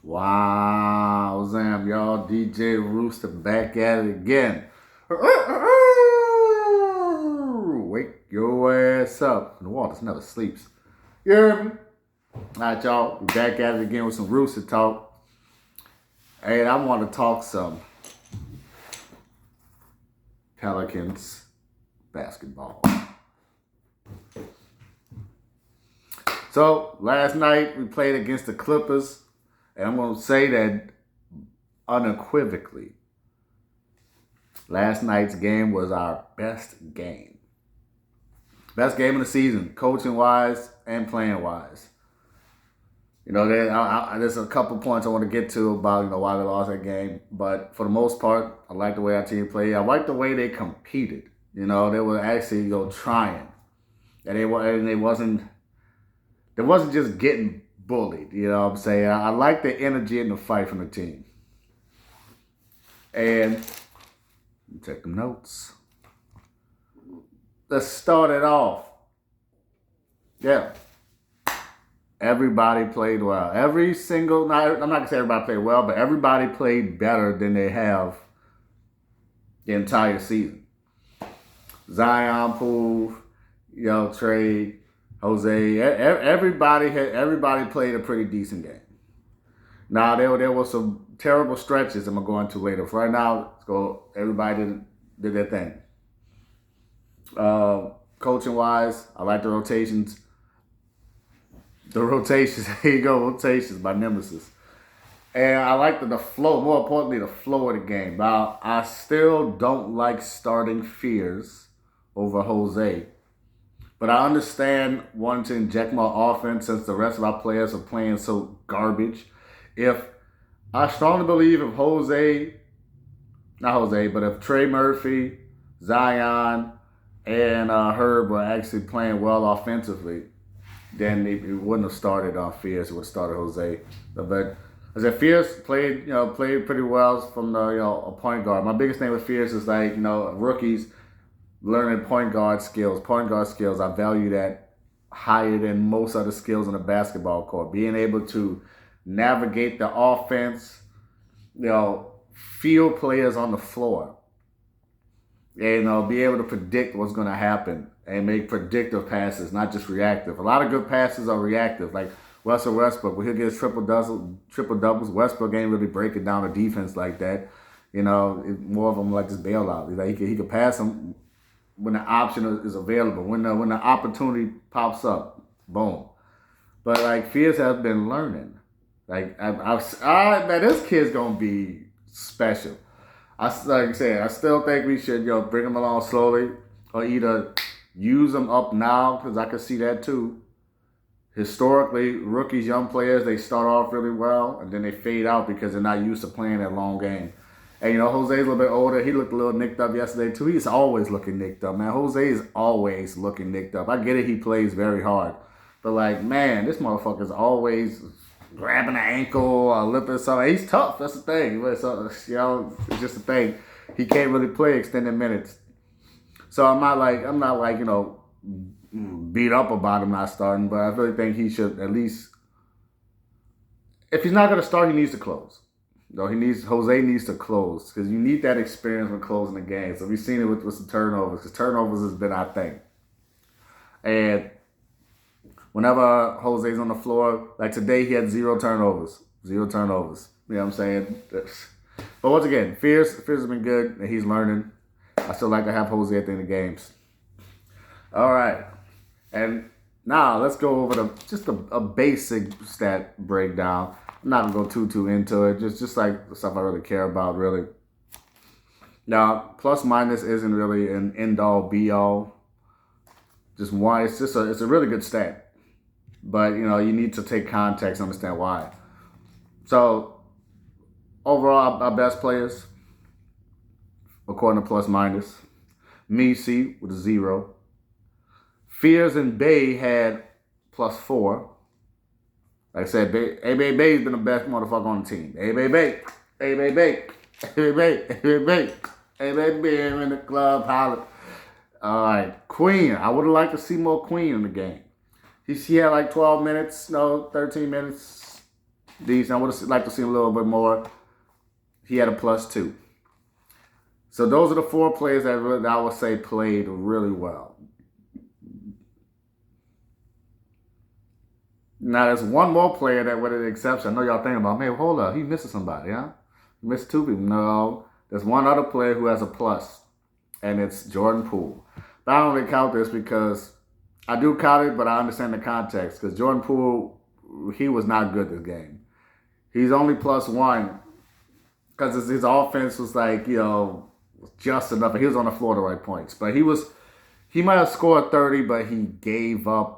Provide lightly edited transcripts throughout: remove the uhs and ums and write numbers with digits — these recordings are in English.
Wow, Zam, y'all, DJ Rooster back at it again. Wake your ass up. The Walters never sleeps. You hear me? All right, y'all, we back at it again with some Rooster talk. And I want to talk some Pelicans basketball. So, last night we played against the Clippers. And I'm going to say that unequivocally. Last night's game was our best game. Best game of the season, coaching-wise and playing-wise. You know, there's a couple points I want to get to about, why they lost that game. But for the most part, I like the way our team played. I like the way they competed. They were actually, trying. And they wasn't just getting bullied. You know what I'm saying? I like the energy and the fight from the team. And take them notes. Let's start it off. Yeah. Everybody played well. I'm not going to say everybody played well, but everybody played better than they have the entire season. Zion, Poole, Trey, Jose, everybody played a pretty decent game. Now, there were some terrible stretches I'm going to go into later. For right now, let's go. Everybody did their thing. Coaching-wise, I like the rotations. There you go, rotations by Nemesis. And I like the flow, more importantly, the flow of the game. Now, I still don't like starting Fears over Jose. But I understand wanting to inject more offense since the rest of our players are playing so garbage. I strongly believe if if Trey Murphy, Zion, and Herb were actually playing well offensively, then it wouldn't have started on Fierce. It would have started Jose. But I said Fierce played pretty well from a point guard. My biggest thing with Fierce is rookies learning point guard skills. Point guard skills, I value that higher than most other skills on the basketball court. Being able to navigate the offense, feel players on the floor, and be able to predict what's going to happen and make predictive passes, not just reactive. A lot of good passes are reactive, like Russell Westbrook. When he gets triple doubles, Westbrook ain't really breaking down the defense like that. More of them like just bailout. He could pass them when the option is available, when the opportunity pops up, boom. But Fierce has been learning. Man, this kid's gonna be special. Like I said, I still think we should bring him along slowly, or either use him up now, because I can see that too. Historically, rookies, young players, they start off really well and then they fade out because they're not used to playing that long game. And Jose's a little bit older. He looked a little nicked up yesterday too. He's always looking nicked up, man. Jose is always looking nicked up. I get it, he plays very hard. But man, this motherfucker's always grabbing an ankle or lip or something. He's tough. That's the thing. It's just the thing. He can't really play extended minutes. So I'm not beat up about him not starting, but I really think he should at least, if he's not going to start, he needs to close. Jose needs to close, because you need that experience when closing the game. So we've seen it with some turnovers, because turnovers has been our thing. And whenever Jose's on the floor, like today, he had zero turnovers. You know what I'm saying? But once again, Fierce has been good, and he's learning. I still like to have Jose at the end of games. All right. And now let's go over just a basic stat breakdown. I'm not going to go too into it. Just like the stuff I really care about, really. Now, plus minus isn't really an end-all, be-all. Just why. It's a really good stat. But, you need to take context and understand why. So, overall, our best players, according to plus minus, Messi with a 0. Fears and Bay had +4. Like I said, Bay's been the best motherfucker on the team. Bay in the club, holler. All right, Queen. I would have liked to see more Queen in the game. He had 12 minutes, 13 minutes. decent. I would have liked to see a little bit more. He had a +2. So those are the 4 players that I would say played really well. Now, there's one more player that with an exception. I know y'all thinking about, man, hold up. He missing somebody, huh? He missed 2 people. No. There's one other player who has a plus, and it's Jordan Poole. But I don't really count this because I do count it, but I understand the context. Because Jordan Poole, he was not good this game. He's only +1 because his offense was like, just enough. He was on the floor at the right points. But he might have scored 30, but he gave up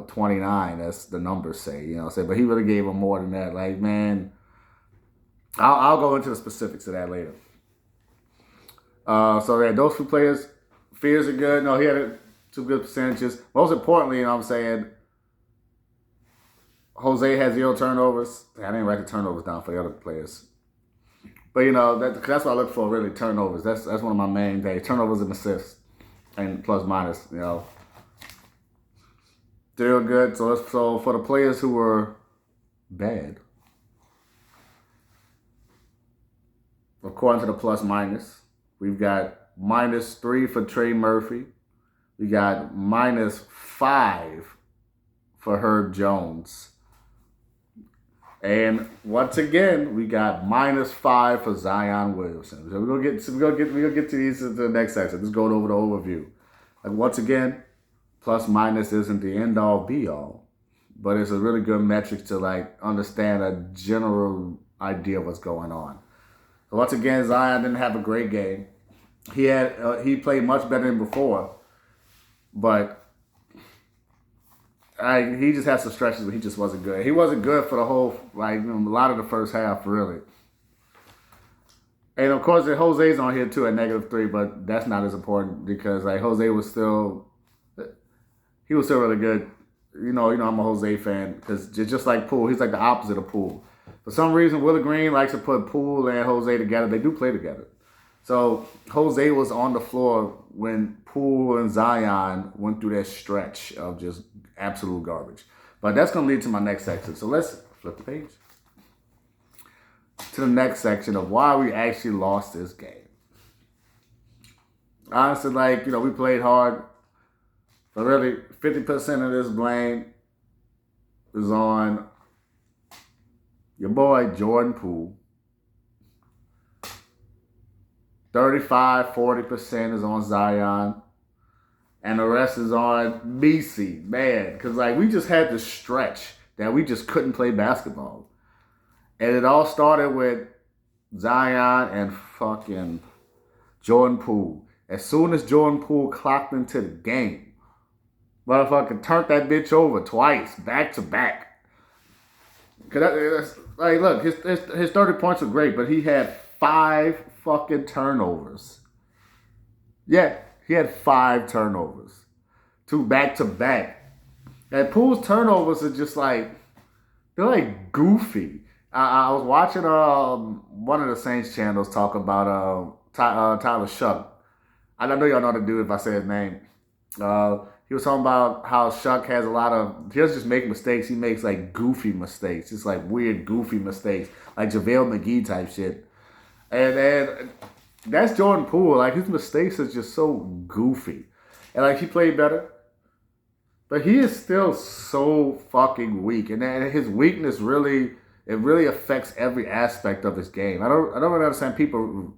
29, as the numbers say, but he really gave him more than that. Like, man, I'll go into the specifics of that later. So yeah, those 2 players, Fears are good. No, he had 2 good percentages. Most importantly, I'm saying, Jose had 0 turnovers. I didn't write the turnovers down for the other players. But, that's what I look for, really, turnovers. That's one of my main things. Turnovers and assists and plus minus, Still good. So for the players who were bad, according to the plus minus, we've got -3 for Trey Murphy. We got -5 for Herb Jones. And once again, we got -5 for Zion Williamson. So we're gonna get to these in the next section. Just going over the overview. Like, once again, plus minus isn't the end all be all, but it's a really good metric to understand a general idea of what's going on. So once again, Zion didn't have a great game. He played much better than before, but he just had some stretches where he just wasn't good. He wasn't good for the whole a lot of the first half, really. And of course, Jose's on here too at -3, but that's not as important because Jose was still. He was still really good. I'm a Jose fan because just like Poole, he's like the opposite of Poole. For some reason, Willie Green likes to put Poole and Jose together. They do play together. So Jose was on the floor when Poole and Zion went through that stretch of just absolute garbage. But that's going to lead to my next section. So let's flip the page to the next section of why we actually lost this game. Honestly, we played hard. But really, 50% of this blame is on your boy Jordan Poole. 40% is on Zion. And the rest is on BC, man. Because, we just had this stretch that we just couldn't play basketball. And it all started with Zion and fucking Jordan Poole. As soon as Jordan Poole clocked into the game, motherfucker turned that bitch over twice, back to back. Look, his 30 points were great, but he had 5 fucking turnovers. Yeah, he had 5 turnovers. 2 back to back. And Poole's turnovers are just they're goofy. I was watching one of the Saints channels talk about Tyler Shuck. I know y'all know the dude if I say his name. He was talking about how Shuck has he doesn't just make mistakes, he makes goofy mistakes. Just weird goofy mistakes. Like JaVale McGee type shit. And that's Jordan Poole. His mistakes are just so goofy. And he played better. But he is still so fucking weak. And his weakness really affects every aspect of his game. I don't really understand people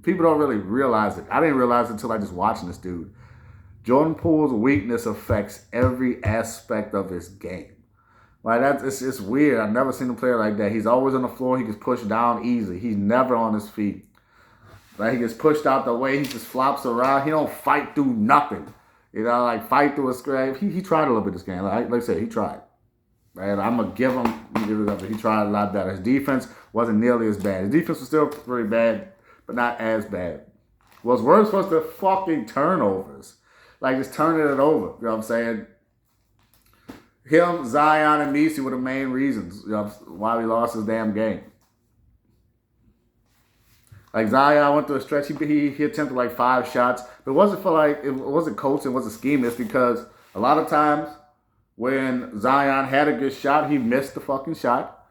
don't really realize it. I didn't realize it until I just watching this dude. Jordan Poole's weakness affects every aspect of his game. It's weird. I've never seen a player like that. He's always on the floor. He gets pushed down easy. He's never on his feet. He gets pushed out the way. He just flops around. He don't fight through nothing. Fight through a scrap. He tried a little bit this game. Like I said, he tried. Right? I'm going to give him up. He tried a lot better. His defense wasn't nearly as bad. His defense was still pretty bad, but not as bad. What's worse was the fucking turnovers. Just turning it over. You know what I'm saying? Him, Zion, and Messi were the main reasons why we lost this damn game. Zion went through a stretch. He attempted 5 shots. But it wasn't it wasn't coaching, it wasn't scheme. It's because a lot of times when Zion had a good shot, he missed the fucking shot.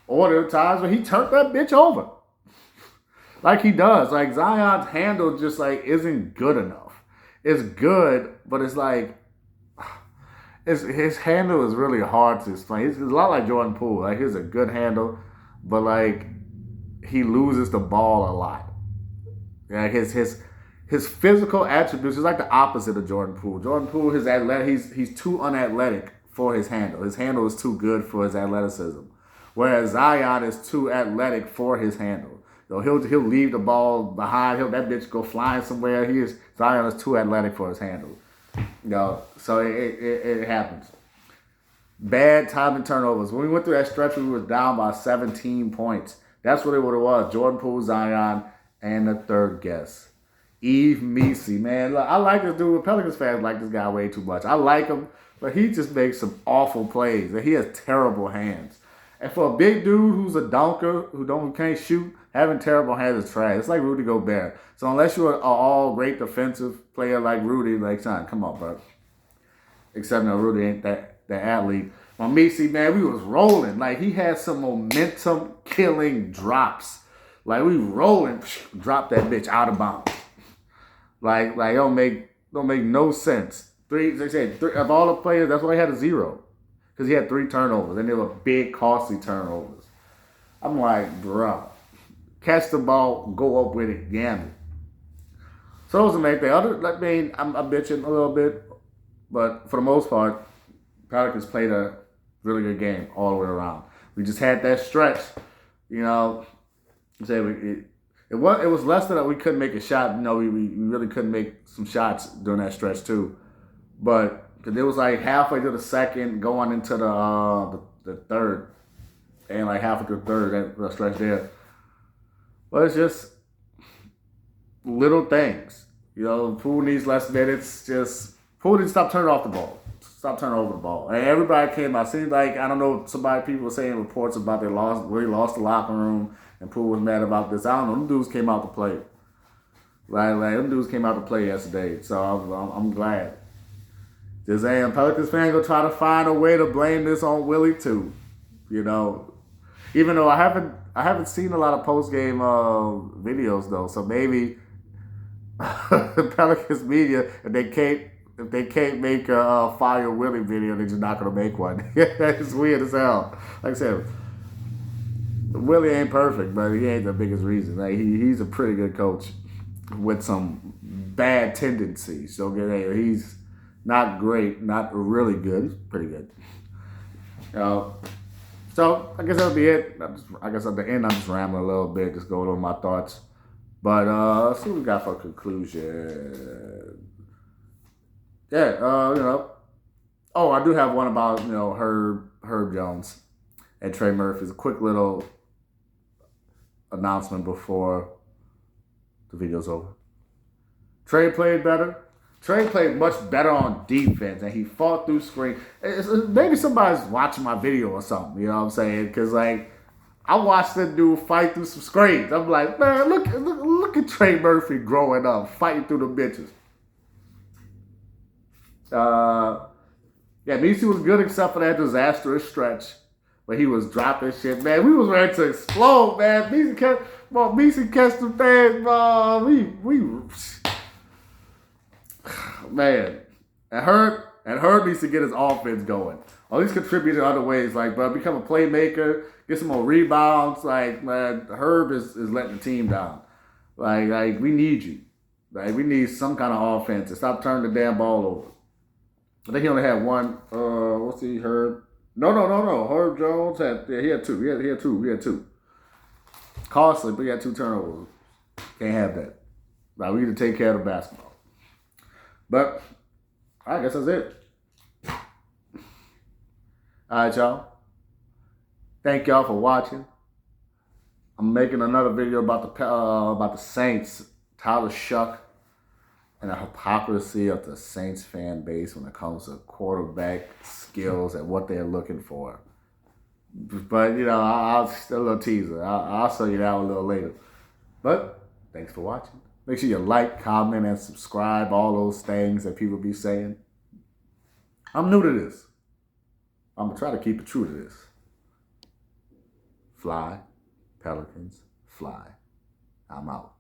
Or there were times where he turned that bitch over. Like he does. Like Zion's handle just like isn't good enough. It's good, but it's like his handle is really hard to explain. It's a lot like Jordan Poole. Like he's a good handle, but like he loses the ball a lot. Like his physical attributes is like the opposite of Jordan Poole. Jordan Poole, his athletic, he's too unathletic for his handle. His handle is too good for his athleticism. Whereas Zion is too athletic for his handle. So he'll leave the ball behind. That bitch go flying somewhere. Zion is too athletic for his handle. So it happens. Bad time and turnovers. When we went through that stretch, we were down by 17 points. That's what it was. Jordan Poole, Zion, and the third guest, Eve Messi. Man, look, I like this dude. Pelicans fans like this guy way too much. I like him, but he just makes some awful plays. He has terrible hands. And for a big dude who's a dunker, who can't shoot, having terrible hands is trash. It's like Rudy Gobert. So unless you're an all great defensive player like Rudy, like son, come on, bro. Except no, Rudy ain't that athlete. On Messi, man, we was rolling. Like he had some momentum killing drops. Like we rolling, drop that bitch out of bounds. Like don't make no sense. They said three of all the players, that's why he had a 0. Because he had 3 turnovers, and they were big, costly turnovers. I'm like, bro, catch the ball, go up with it, gamble. So those are the main thing. I'm bitching a little bit, but for the most part, Pelicans played a really good game all the way around. We just had that stretch, it was less than that we couldn't make a shot. We really couldn't make some shots during that stretch too, but. Cause it was like halfway to the second, going into the third, and like halfway to the third, that stretch there. But it's just little things. Poole needs less minutes. Poole needs to stop turning off the ball. Stop turning over the ball. And everybody came out. Seems like, I don't know, people were saying reports about they lost the locker room, and Poole was mad about this. I don't know. Them dudes came out to play. Like them dudes came out to play yesterday. So I'm glad. Just saying, Pelicans fans gonna try to find a way to blame this on Willie too. Even though I haven't seen a lot of post game videos though, so maybe the Pelicans media, if they can't make a fire Willie video, they're just not gonna make one. It's weird as hell. Like I said, Willie ain't perfect, but he ain't the biggest reason. Like he's a pretty good coach with some bad tendencies. So he's not great, not really good. He's pretty good. So I guess that'll be it. I guess at the end I'm just rambling a little bit, just going over my thoughts. But let's see what we got for conclusion. Yeah, Oh, I do have one about Herb Jones and Trey Murphy. It's a quick little announcement before the video's over. Trey played better. Trey played much better on defense, and he fought through screen. Maybe somebody's watching my video or something, you know what I'm saying? Because, I watched that dude fight through some screens. I'm like, man, look at Trey Murphy growing up, fighting through the bitches. Messi was good except for that disastrous stretch. But he was dropping shit, man. We was ready to explode, man. Messi catch the thing, man, and Herb needs to get his offense going. At least contribute in other ways, become a playmaker, get some more rebounds. Man, Herb is letting the team down. We need you. We need some kind of offense and stop turning the damn ball over. I think he only had one. Herb? No. Herb Jones he had 2. He had 2. Costly, but he had 2 turnovers. Can't have that. We need to take care of the basketball. But I guess that's it. All right, y'all. Thank y'all for watching. I'm making another video about the Saints, Tyler Shuck, and the hypocrisy of the Saints fan base when it comes to quarterback skills and what they're looking for. But I'll still a little teaser. I'll show you that a little later. But thanks for watching. Make sure you like, comment, and subscribe. All those things that people be saying. I'm new to this. I'm going to try to keep it true to this. Fly, Pelicans, fly. I'm out.